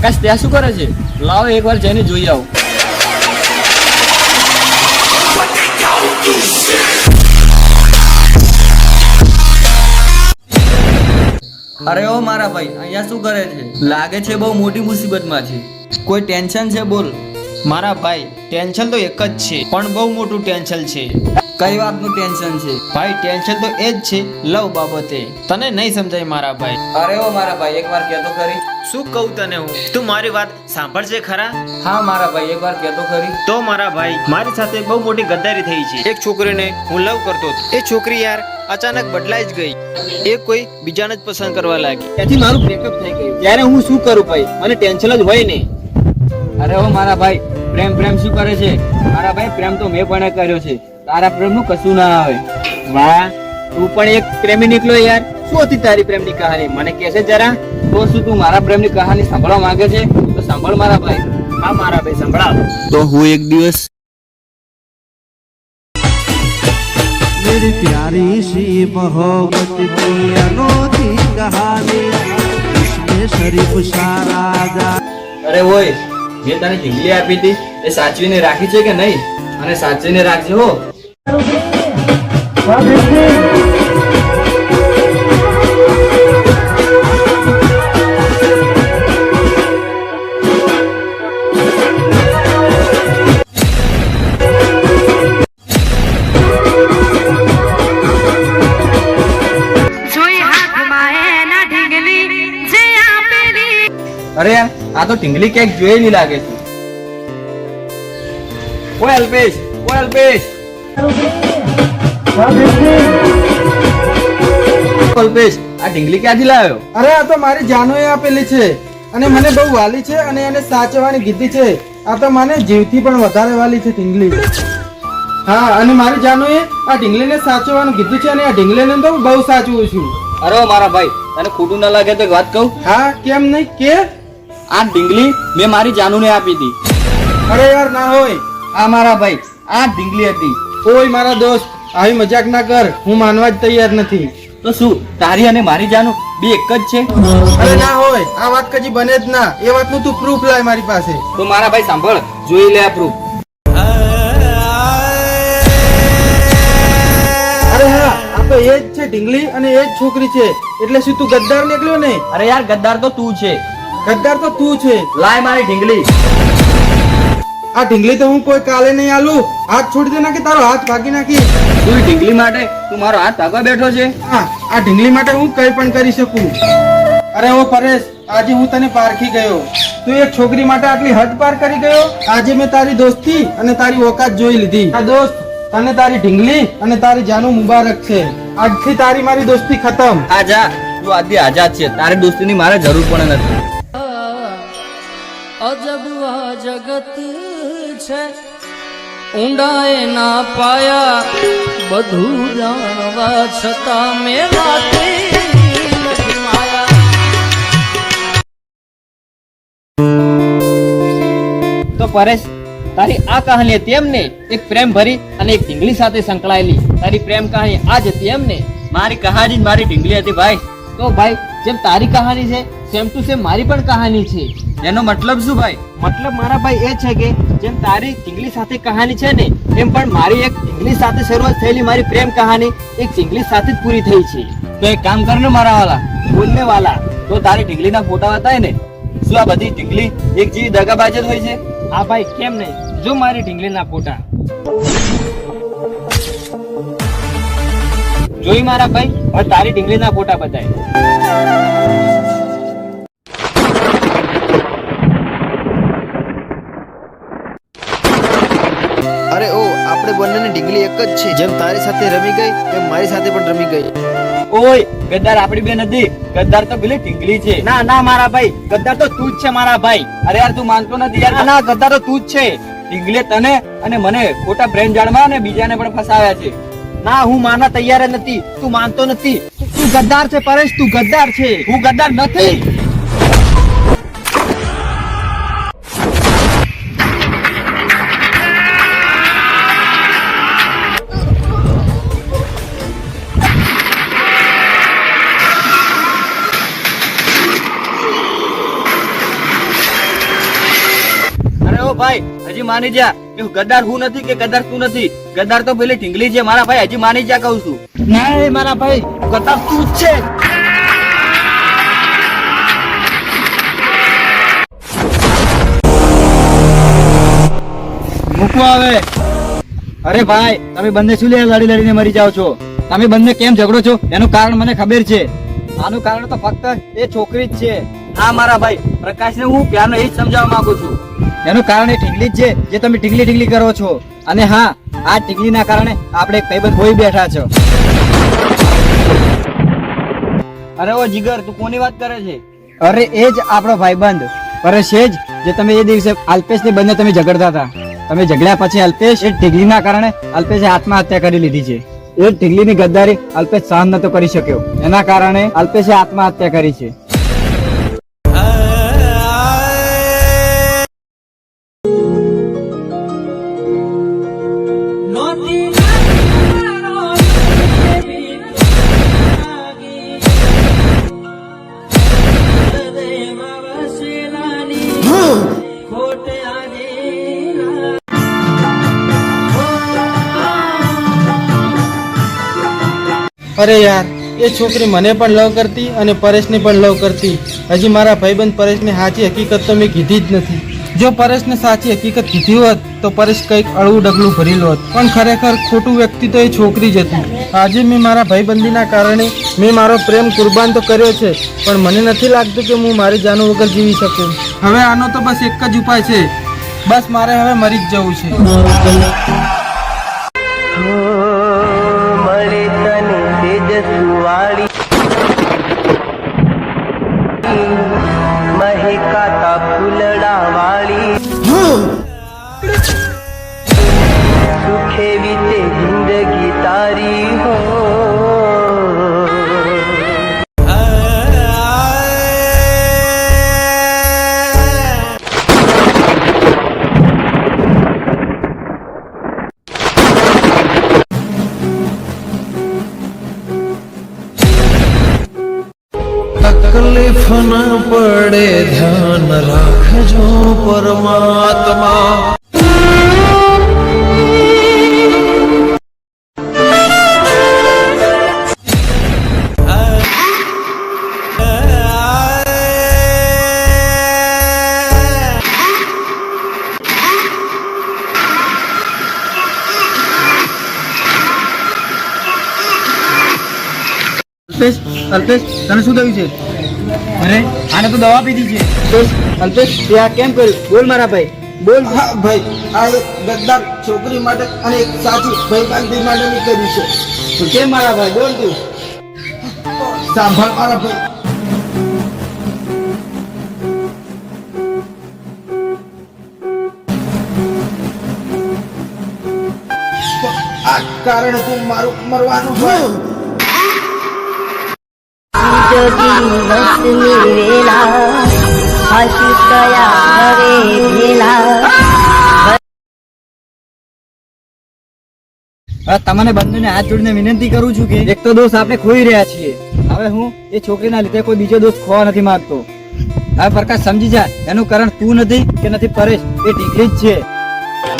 આકાશ ત્યાં શું કરે છે? લાવો એકવાર જઈને જોઈ આવો. અરે ઓ મારા ભાઈ, અહીંયા શું કરે છે? લાગે છે બહુ મોટી મુસીબતમાં છે. કોઈ ટેન્શન છે? બોલ. મારા ભાઈ ટેન્શન તો એક જ છે, પણ બહુ મોટું ટેન્શન છે. કઈ વાતનું ટેન્શન છે? ભાઈ ટેન્શન તો એ જ છે, લવ બાબતે. તને નહીં સમજાય મારા ભાઈ. અરે ઓ મારા ભાઈ, એકવાર કહેતો ખરી. શું કહું તને હું? તું મારી વાત સાંભળશે ખરા? હા મારા ભાઈ, એકવાર કહેતો ખરી. તો મારા ભાઈ, મારી સાથે બહુ મોટી ગદ્દારી થઈ છે. એક છોકરીને હું લવ કરતો હતો. એ છોકરી યાર અચાનક બદલાઈ જ ગઈ. એ કોઈ બીજાને જ પસંદ કરવા લાગી. ત્યાંથી મારું બ્રેકઅપ થઈ ગયું. ત્યારે હું શું કરું ભાઈ? મને ટેન્શન જ હોય ને. અરે ઓ મારા ભાઈ, પ્રેમ શું કરે છે? મારા ભાઈ પ્રેમ તો મેં પણ કર્યો છે. તારા પ્રેમનું કશું ના આવે. વાહ, તું પણ એક પ્રેમી નીકળ્યો યાર. શું હતી તારી પ્રેમની કહાની? મને કહેશે જરા. તો શું તું મારા પ્રેમની કહાની સાંભળવા માંગે છે? તો સાંભળ મારા ભાઈ. હા મારા ભાઈ, સંભળાવ. તો હું એક દિવસ मेरी प्यारी सी मोहब्बत की अनोखी कहानी इसमें शरीफ सारा અરે ઓય, મેં તને ઢીંગલી આપી હતી, એ સાચવીને રાખી છે કે નહીં? અને સાચવીને રાખજે હો. અરે યાર, આ તો ઢીંગલી ક્યાંક જોયેલી લાગે છે. ઓય અલ્પેશ, ઓય અલ્પેશ. અલ્પેશ, આ ઢીંગલી ક્યાંથી લાવ્યો? અરે આ તો મારી જાનોએ આપેલી છે અને મને બહુ વાલી છે અને એને સાચવવાની કીધી છે. આ તો મને જીવથી પણ વધારે વાલી છે ઢીંગલી. હા, અને મારી જાનોએ આ ઢીંગલીને સાચવવાનું કીધું છે અને આ ઢીંગલીને તો બહુ સાચવું છું. અરે ઓ મારા ભાઈ, તને ખોટું ના લાગે તો એક વાત કહું? હા, કેમ નહીં કે? આ ઢીંગલી મેં મારી જાનુને આપી હતી. અરે યાર ના હોય. આ મારા ભાઈ, આ ઢીંગલી હતી. ઓય મારા દોસ્ત, આવી મજાક ના કર. હું માનવા જ તૈયાર નથી. તો શું તારી અને મારી જાનુ બે એક જ છે? અરે ના હોય, આ વાત કજી બને જ ના. એ વાતનું તું પ્રૂફ લાય મારી પાસે. તો મારા ભાઈ સાંભળ, જોઈ લે આ પ્રૂફ. અરે હા, આ તો એ જ છે ઢીંગલી અને એ જ છોકરી છે. એટલે શું તું ગદ્દાર નીકળ્યો ને? અરે યાર, ગદ્દાર તો તું છે. ગદ્દાર તો તું છે. લાય મારી ઢીંગલી. આ ઢીંગલી તો હું કોઈ કાલે નહીં આલું. હાથ છોડી દે ના કે તારો હાથ ભાગી નાખી. તું ઢીંગલી માટે તું મારો હાથ ભાગવા બેઠો છે? હા, આ ઢીંગલી માટે હું કઈ પણ કરી શકું. અરે ઓ પરેશ, આજે હું તને પારખી ગયો. તું એક છોકરી માટે આટલી હદ પાર કરી ગયો. આજે મેં તારી દોસ્તી અને તારી ઓકાત જોઈ લીધી. આ દોસ્ત, તને તારી ઢીંગલી અને તારી જાનુ મુબારક છે. આજથી તારી મારી દોસ્તી ખતમ. આજા, તું આજથી આઝાદ છે. તારી દોસ્તીની મારે જરૂર પણ નથી. અજબ આ જગત છે, ઊંડાએ ના પાયા, બધું જાણવા છતાં મેલાતી નથી માયા. તો પરેશ, તારી આ કહાની હતી એમને? એક પ્રેમ ભરી અને એક ઢીંગલી સાથે સંકળાયેલી તારી પ્રેમ કહાની આ જ હતી એમને? મારી કહાની જ મારી ઢીંગલી હતી ભાઈ. તો ભાઈ, જેમ તારી કહાની છે સેમ ટુ સેમ મારી પણ કહાની છે. એનો મતલબ શું ભાઈ? મતલબ મારા ભાઈ એ છે કે જેમ તારી ઢીંગલી સાથે કહાની છે ને, એમ પણ મારી એક ઢીંગલી સાથે શરૂઆત થયેલી મારી પ્રેમ કહાની એક ઢીંગલી સાથે જ પૂરી થઈ છે. તો એક કામ કર ને મારા વાલા, બોલને વાલા, તો તારી ઢીંગલીના ફોટા બતાય ને. શું આ બધી ઢીંગલી એક જેવી દગાબાજ જ હોય છે? હા ભાઈ, કેમ નહીં? જો મારી ઢીંગલીના ફોટા જોઈ મારા ભાઈ. હવે તારી ઢીંગલીના ફોટા બતાય. અરે ઓ, આપણે બંનેની ઢીંગલી એક જ છે. જેમ તારી સાથે રમી ગઈ તેમ મારી સાથે પણ રમી ગઈ. ઓય ગદ્દાર, આપણી બે નથી. ગદ્દાર તો પેલી ઢીંગલી છે. ના ના મારા ભાઈ, ગદ્દાર તો તું જ છે મારા ભાઈ. અરે યાર, તું માનતો નથી યાર. ના ના, ગદ્દાર તો તું જ છે. ઢીંગલીએ તને અને મને ખોટા પ્રેમ જાળમાં અને બીજાને પણ ફસાવ્યા છે. ના, હું માનવા તૈયાર જ નથી. તું માનતો નથી. તું ગદ્દાર છે પરેશ, તું ગદ્દાર છે. હું ગદ્દાર નથી. માની જા કે ગદ્દાર હું નથી કે ગદ્દાર તું નથી. ગદ્દાર તો પેલી ઢીંગલી છે મારા ભાઈ, હજી માની જા કહું છું. ના મારા ભાઈ, ગદ્દાર તું જ છે. મૂકવો હવે. અરે ભાઈ, તમે બંને શું લે લડી લડીને મરી જાઓ છો? તમે બંને કેમ ઝઘડો છો એનું કારણ મને ખબર છે. આનું કારણ તો ફક્ત એ છોકરી જ છે. હા મારા ભાઈ, પ્રકાશને હું પ્યારનો એ જ સમજાવવા માંગુ છું. એનું કારણ એ ઢીંગલી જ છે જે તમે ઢીંગલી ઢીંગલી કરો છો. અને હા, આ ઢીંગલીના કારણે આપણે એક ભાઈબંધ હોઈ બેઠા છો. અરે ઓ જીગર, તું કોની વાત કરે છે? અરે એ જ આપણો ભાઈબંધ પરેશ છે જ, જે તમે એ દિવસે અલ્પેશ ને બંને તમે ઝઘડતા હતા. તમે ઝઘડ્યા પછી અલ્પેશ એ ઢીંગલીના કારણે અલ્પેશે આત્મહત્યા કરી લીધી છે. એ ઢીંગલીની ગદ્દારી અલ્પેશ સહન નતો કરી શક્યો, એના કારણે અલ્પેશે આત્મહત્યા કરી છે. અરે યાર, એ છોકરી મને પણ લવ કરતી અને પરેશને પણ લવ કરતી. હજી મારા ભાઈબંધ પરેશને સાચી હકીકત તો મેં કીધી જ નથી. જો પરેશને સાચી હકીકત કીધી હોત તો પરેશ કંઈક અળવું ડગલું ભરેલું હોત. પણ ખરેખર ખોટું વ્યક્તિ તો એ છોકરી જ હતી. આજે મેં મારા ભાઈબંધીના કારણે મેં મારો પ્રેમ કુરબાન તો કર્યો છે, પણ મને નથી લાગતું કે હું મારી જાનો વગર જીવી શકું. હવે આનો તો બસ એક જ ઉપાય છે, બસ મારે હવે મરી જ જવું છે. મહેકાતા ફૂલડા વાળી સુખે વીતે જિંદગી તારી હો. તકલીફ ન પડે ધ્યાન રાખજો પરમાત્મા. અલ્પેશ, અલ્પેશ, તને શું થયું છે? અરે આને તો દવા પીધી છે. અલ્પેશ, તે આ કેમ કર્યું? બોલ મારા ભાઈ, બોલ. હા ભાઈ, આ એક ગદ્દાર છોકરી માટે અને એક સાચી ભાઈબંધી માટે મેં કર્યું છે. તો કેમ મારા ભાઈ, બોલ તું. સાંભળ મારા ભાઈ, આ કારણે તું મારું મરવાનું હોય. જોગી વસની વેલા હસી કયા હવે ભેલા. તમને બંનેને હાથ જોડીને વિનંતી કરું છું કે એક તો દોસ્ત આપણે ખોઈ રહ્યા છીએ, હવે હું એ છોકરીના લીધે કોઈ બીજો દોસ્ત ખોવા નથી માંગતો. હવે પ્રકાશ સમજી જા, એનું કારણ તું નથી કે નથી પરેશ, એ ઢીંગલી જ છે.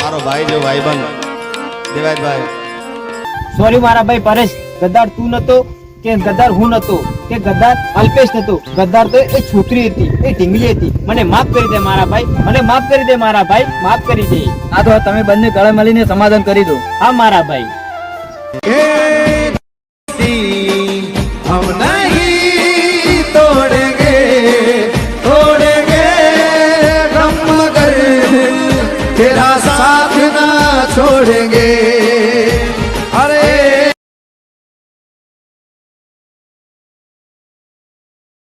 મારો ભાઈ જો ભાઈબંધ દેવાયતભાઈ. સોરી મારા ભાઈ પરેશ, ગદ્દાર તું નતો કે ગદ્દાર હું નતો કે ગદ્દાર અલ્પેશ નતો. ગદ્દાર તો એ છોકરી હતી, એ ઢીંગલી હતી. મને માફ કરી દે મારા ભાઈ, મને માફ કરી દે મારા ભાઈ, માફ કરી દે. હા તો તમે બંને ગળે મળીને સમાધાન કરી દો. હા મારા ભાઈ. हम नहीं तोड़ेंगे तोड़ेंगे गम मगर तेरा साथ ना छोड़ेंगे.